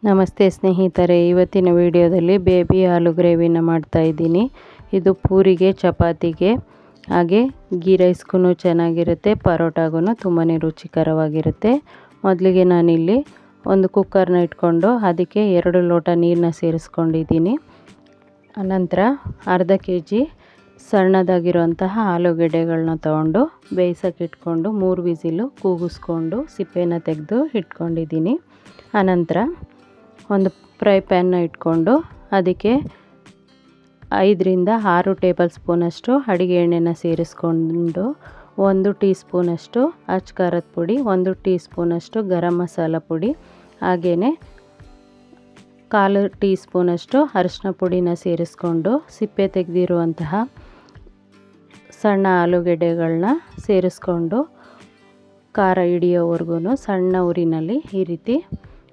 ನಮಸ್ತೆ ಸ್ನೇಹಿತರೆ, ಇವತ್ತಿನ ವಿಡಿಯೋದಲ್ಲಿ ಬೇಬಿ ಆಲೂ ಗ್ರೇವಿನ ಮಾಡ್ತಾ ಇದ್ದೀನಿ. ಇದು ಪೂರಿಗೆ, ಚಪಾತಿಗೆ ಹಾಗೆ ಗೀ ರೈಸ್ಗೂ ಚೆನ್ನಾಗಿರುತ್ತೆ, ಪರೋಟಾಗೂ ತುಂಬಾ ರುಚಿಕರವಾಗಿರುತ್ತೆ. ಮೊದಲಿಗೆ ನಾನಿಲ್ಲಿ ಒಂದು ಕುಕ್ಕರ್ನ ಇಟ್ಕೊಂಡು ಅದಕ್ಕೆ 2 ಲೋಟ ನೀರನ್ನ ಸೇರಿಸ್ಕೊಂಡಿದ್ದೀನಿ. ಅನಂತರ ಅರ್ಧ kg ಸಣ್ಣದಾಗಿರುವಂತಹ ಆಲೂಗೆಡ್ಡೆಗಳನ್ನ ತೊಗೊಂಡು ಬೇಯಿಸೋಕೆ ಇಟ್ಕೊಂಡು 3 ವಿಸಿಲು ಕೂಗಿಸ್ಕೊಂಡು ಸಿಪ್ಪೆನ ತೆಗೆದು ಇಟ್ಕೊಂಡಿದ್ದೀನಿ. ಅನಂತರ ಒಂದು ಫ್ರೈ ಪ್ಯಾನ್ನ ಇಟ್ಕೊಂಡು ಅದಕ್ಕೆ 5 ರಿಂದ 6 ಟೇಬಲ್ ಸ್ಪೂನಷ್ಟು ಅಡುಗೆ ಎಣ್ಣೆನ ಸೇರಿಸ್ಕೊಂಡು 1 ಟೀ ಸ್ಪೂನಷ್ಟು ಅಚ್ಚ ಖಾರದ ಪುಡಿ, 1 ಟೀ ಸ್ಪೂನಷ್ಟು ಗರಂ ಮಸಾಲ ಪುಡಿ, ಹಾಗೆಯೇ 1/4 ಟೀ ಸ್ಪೂನಷ್ಟು ಅರಿಶಿನ ಪುಡಿನ ಸೇರಿಸ್ಕೊಂಡು ಸಿಪ್ಪೆ ತೆಗೆದಿರುವಂತಹ ಸಣ್ಣ ಆಲೂಗೆಡ್ಡೆಗಳನ್ನ ಸೇರಿಸ್ಕೊಂಡು ಖಾರ ಹಿಡಿಯೋವರೆಗೂ ಸಣ್ಣ ಉರಿನಲ್ಲಿ ಈ ರೀತಿ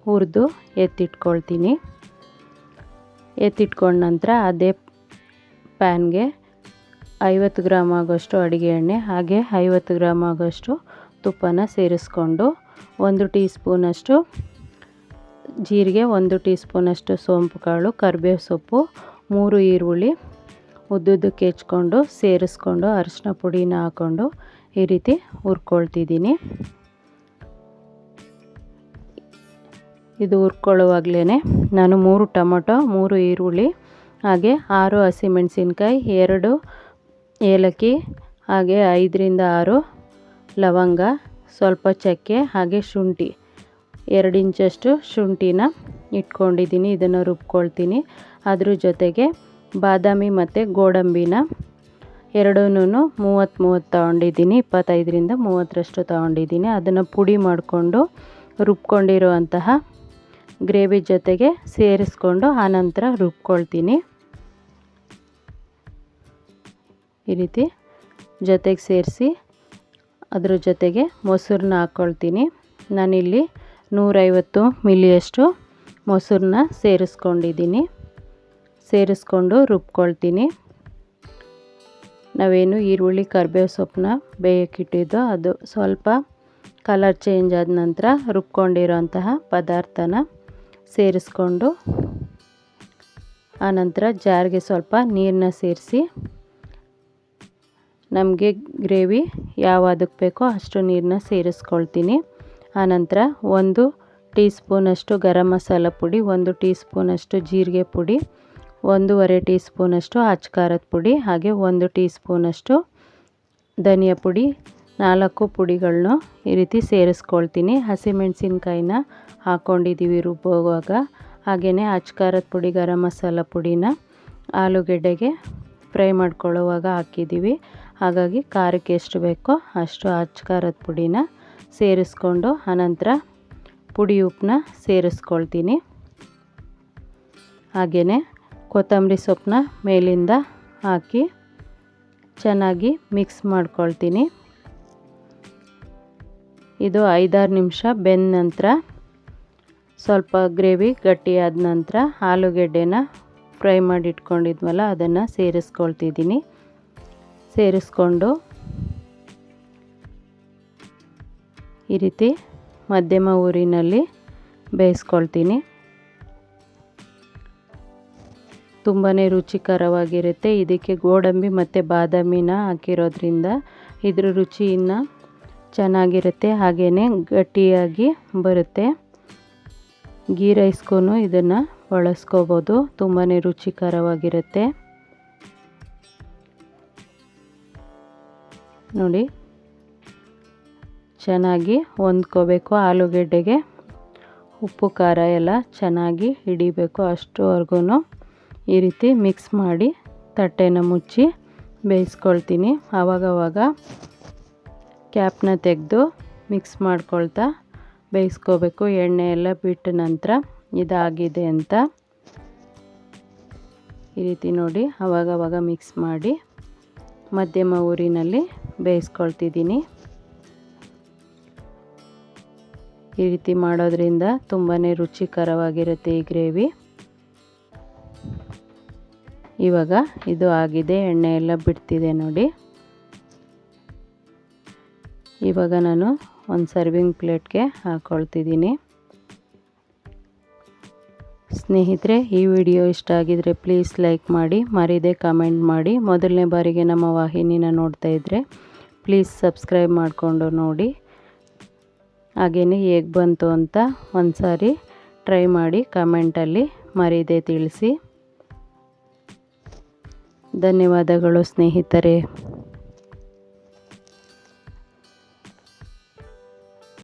ಹುರಿದು ಎತ್ತಿಟ್ಕೊಳ್ತೀನಿ. ಎತ್ತಿಟ್ಕೊಂಡ ನಂತರ ಅದೇ ಪ್ಯಾನ್ಗೆ 50 ಗ್ರಾಮ್ ಆಗೋಷ್ಟು ಅಡುಗೆ ಎಣ್ಣೆ ಹಾಗೆ 50 ಗ್ರಾಮ್ ಆಗೋಷ್ಟು ತುಪ್ಪನ ಸೇರಿಸ್ಕೊಂಡು 1 ಟೀ ಸ್ಪೂನಷ್ಟು ಜೀರಿಗೆ, 1 ಟೀ ಸ್ಪೂನಷ್ಟು ಸೋಂಪು ಕಾಳು, ಕರಿಬೇವು ಸೊಪ್ಪು, 3 ಈರುಳ್ಳಿ ಉದ್ದುದ್ದಕ್ಕೆ ಹೆಚ್ಕೊಂಡು ಸೇರಿಸ್ಕೊಂಡು ಅರಿಶಿನ ಪುಡಿನ ಹಾಕ್ಕೊಂಡು ಈ ರೀತಿ ಹುರ್ಕೊಳ್ತಿದ್ದೀನಿ. ಇದು ಹುರ್ಕೊಳ್ಳುವಾಗಲೇ ನಾನು 3 ಟೊಮೊಟೊ, 3 ಈರುಳ್ಳಿ ಹಾಗೆ 6 ಹಸಿಮೆಣಸಿನ್ಕಾಯಿ, 2 ಏಲಕ್ಕಿ ಹಾಗೆ 5 ರಿಂದ 6 ಲವಂಗ, ಸ್ವಲ್ಪ ಚಕ್ಕೆ ಹಾಗೆ ಶುಂಠಿ 2 ಇಂಚಷ್ಟು ಶುಂಠಿನ ಇಟ್ಕೊಂಡಿದ್ದೀನಿ. ಇದನ್ನು ರುಬ್ಕೊಳ್ತೀನಿ. ಅದ್ರ ಜೊತೆಗೆ ಬಾದಾಮಿ ಮತ್ತು ಗೋಡಂಬಿನ ಎರಡನ್ನೂ 30 ತೊಗೊಂಡಿದ್ದೀನಿ. 25 ರಿಂದ 30ರಷ್ಟು ತೊಗೊಂಡಿದ್ದೀನಿ. ಅದನ್ನು ಪುಡಿ ಮಾಡಿಕೊಂಡು ರುಬ್ಕೊಂಡಿರುವಂತಹ ಗ್ರೇವಿ ಜೊತೆಗೆ ಸೇರಿಸ್ಕೊಂಡು ಆನಂತರ ರುಬ್ಕೊಳ್ತೀನಿ. ಈ ರೀತಿ ಜೊತೆಗೆ ಸೇರಿಸಿ ಅದ್ರ ಜೊತೆಗೆ ಮೊಸರನ್ನ ಹಾಕ್ಕೊಳ್ತೀನಿ. ನಾನಿಲ್ಲಿ 150 ಮಿಲಿಯಷ್ಟು ಮೊಸರನ್ನ ಸೇರಿಸ್ಕೊಂಡಿದ್ದೀನಿ. ಸೇರಿಸ್ಕೊಂಡು ರುಬ್ಕೊಳ್ತೀನಿ. ನಾವೇನು ಈರುಳ್ಳಿ, ಕರಿಬೇವು ಸೊಪ್ಪನ್ನ ಬೇಯಕ್ಕಿಟ್ಟಿದ್ದೋ ಅದು ಸ್ವಲ್ಪ ಕಲರ್ ಚೇಂಜ್ ಆದ ನಂತರ ರುಬ್ಕೊಂಡಿರೋಂತಹ ಪದಾರ್ಥನ ಸೇರಿಸ್ಕೊಂಡು ಆನಂತರ ಜಾರಿಗೆ ಸ್ವಲ್ಪ ನೀರನ್ನ ಸೇರಿಸಿ ನಮಗೆ ಗ್ರೇವಿ ಯಾವದಕ್ಕೆ ಬೇಕೋ ಅಷ್ಟು ನೀರನ್ನ ಸೇರಿಸ್ಕೊಳ್ತೀನಿ. ಆನಂತರ 1 ಟೀ ಸ್ಪೂನಷ್ಟು ಗರಂ ಮಸಾಲ ಪುಡಿ, 1 ಟೀ ಸ್ಪೂನಷ್ಟು ಜೀರಿಗೆ ಪುಡಿ, 1.5 ಟೀ ಸ್ಪೂನಷ್ಟು ಅಚ್ಚ ಖಾರದ ಪುಡಿ ಹಾಗೆ 1 ಟೀ ಸ್ಪೂನಷ್ಟು ಧನಿಯಾ ಪುಡಿ, 4 ಪುಡಿಗಳನ್ನ ಈ ರೀತಿ ಸೇರಿಸ್ಕೊಳ್ತೀನಿ. ಹಸಿಮೆಣಸಿನ್ಕಾಯಿನ ಹಾಕ್ಕೊಂಡಿದ್ದೀವಿ ರುಬ್ಬುವಾಗ. ಹಾಗೆಯೇ ಅಚ್ಚ ಖಾರದ ಪುಡಿ, ಗರಂ ಮಸಾಲ ಪುಡಿನ ಆಲೂಗೆಡ್ಡೆಗೆ ಫ್ರೈ ಮಾಡ್ಕೊಳ್ಳುವಾಗ ಹಾಕಿದ್ದೀವಿ. ಹಾಗಾಗಿ ಖಾರಕ್ಕೆ ಎಷ್ಟು ಬೇಕೋ ಅಷ್ಟು ಅಚ್ಚ ಖಾರದ ಪುಡಿನ ಸೇರಿಸ್ಕೊಂಡು ಆನಂತರ ಪುಡಿ ಉಪ್ಪನ್ನ ಸೇರಿಸ್ಕೊಳ್ತೀನಿ. ಹಾಗೆಯೇ ಕೊತ್ತಂಬರಿ ಸೊಪ್ಪನ್ನ ಮೇಲಿಂದ ಹಾಕಿ ಚೆನ್ನಾಗಿ ಮಿಕ್ಸ್ ಮಾಡ್ಕೊಳ್ತೀನಿ. ಇದು 5-6 ನಿಮಿಷ ಬೆಂದ ನಂತರ ಸ್ವಲ್ಪ ಗ್ರೇವಿ ಗಟ್ಟಿಯಾದ ನಂತರ ಆಲೂಗೆಡ್ಡೆನ ಫ್ರೈ ಮಾಡಿ ಇಟ್ಕೊಂಡಿದ್ವಲ್ಲ ಅದನ್ನು ಸೇರಿಸ್ಕೊಳ್ತಿದ್ದೀನಿ. ಸೇರಿಸ್ಕೊಂಡು ಈ ರೀತಿ ಮಧ್ಯಮ ಊರಿನಲ್ಲಿ ಬೇಯಿಸ್ಕೊಳ್ತೀನಿ. ತುಂಬಾ ರುಚಿಕರವಾಗಿರುತ್ತೆ. ಇದಕ್ಕೆ ಗೋಡಂಬಿ ಮತ್ತು ಬಾದಾಮಿನ ಹಾಕಿರೋದ್ರಿಂದ ಇದ್ರ ರುಚಿ ಇನ್ನೂ ಚೆನ್ನಾಗಿರುತ್ತೆ, ಹಾಗೆಯೇ ಗಟ್ಟಿಯಾಗಿ ಬರುತ್ತೆ. ಗೀ ರೈಸ್ಗೂ ಇದನ್ನು ಬಳಸ್ಕೋಬೋದು, ತುಂಬಾ ರುಚಿಕರವಾಗಿರುತ್ತೆ. ನೋಡಿ, ಚೆನ್ನಾಗಿ ಹೊಂದ್ಕೋಬೇಕು. ಆಲೂಗೆಡ್ಡೆಗೆ ಉಪ್ಪು ಖಾರ ಎಲ್ಲ ಚೆನ್ನಾಗಿ ಹಿಡಿಬೇಕು. ಅಷ್ಟುವರೆಗೂ ಈ ರೀತಿ ಮಿಕ್ಸ್ ಮಾಡಿ ತಟ್ಟೆನ ಮುಚ್ಚಿ ಬೇಯಿಸ್ಕೊಳ್ತೀನಿ. ಆವಾಗವಾಗ ಕ್ಯಾಪ್ನ ತೆಗೆದು ಮಿಕ್ಸ್ ಮಾಡ್ಕೊಳ್ತಾ ಬೇಯಿಸ್ಕೋಬೇಕು. ಎಣ್ಣೆ ಎಲ್ಲ ಬಿಟ್ಟ ನಂತರ ಇದಾಗಿದೆ ಅಂತ ಈ ರೀತಿ ನೋಡಿ ಆವಾಗವಾಗ ಮಿಕ್ಸ್ ಮಾಡಿ ಮಧ್ಯಮ ಊರಿನಲ್ಲಿ ಬೇಯಿಸ್ಕೊಳ್ತಿದ್ದೀನಿ. ಈ ರೀತಿ ಮಾಡೋದ್ರಿಂದ ತುಂಬಾ ರುಚಿಕರವಾಗಿರುತ್ತೆ ಈ ಗ್ರೇವಿ. ಇವಾಗ ಇದು ಆಗಿದೆ, ಎಣ್ಣೆ ಎಲ್ಲ ಬಿಡ್ತಿದೆ ನೋಡಿ. ಇವಾಗ ನಾನು ಒಂದು ಸರ್ವಿಂಗ್ ಪ್ಲೇಟ್ಗೆ ಹಾಕ್ಕೊಳ್ತಿದ್ದೀನಿ. ಸ್ನೇಹಿತರೆ, ಈ ವಿಡಿಯೋ ಇಷ್ಟ ಆಗಿದರೆ ಪ್ಲೀಸ್ ಲೈಕ್ ಮಾಡಿ, ಮರೀದೆ ಕಮೆಂಟ್ ಮಾಡಿ. ಮೊದಲನೇ ಬಾರಿಗೆ ನಮ್ಮ ವಾಹಿನಿನ ನೋಡ್ತಾ ಇದ್ದರೆ ಪ್ಲೀಸ್ ಸಬ್ಸ್ಕ್ರೈಬ್ ಮಾಡಿಕೊಂಡು ನೋಡಿ. ಹಾಗೆಯೇ ಹೇಗೆ ಬಂತು ಅಂತ ಒಂದು ಸಾರಿ ಟ್ರೈ ಮಾಡಿ ಕಮೆಂಟಲ್ಲಿ ಮರೀದೆ ತಿಳಿಸಿ. ಧನ್ಯವಾದಗಳು ಸ್ನೇಹಿತರೆ.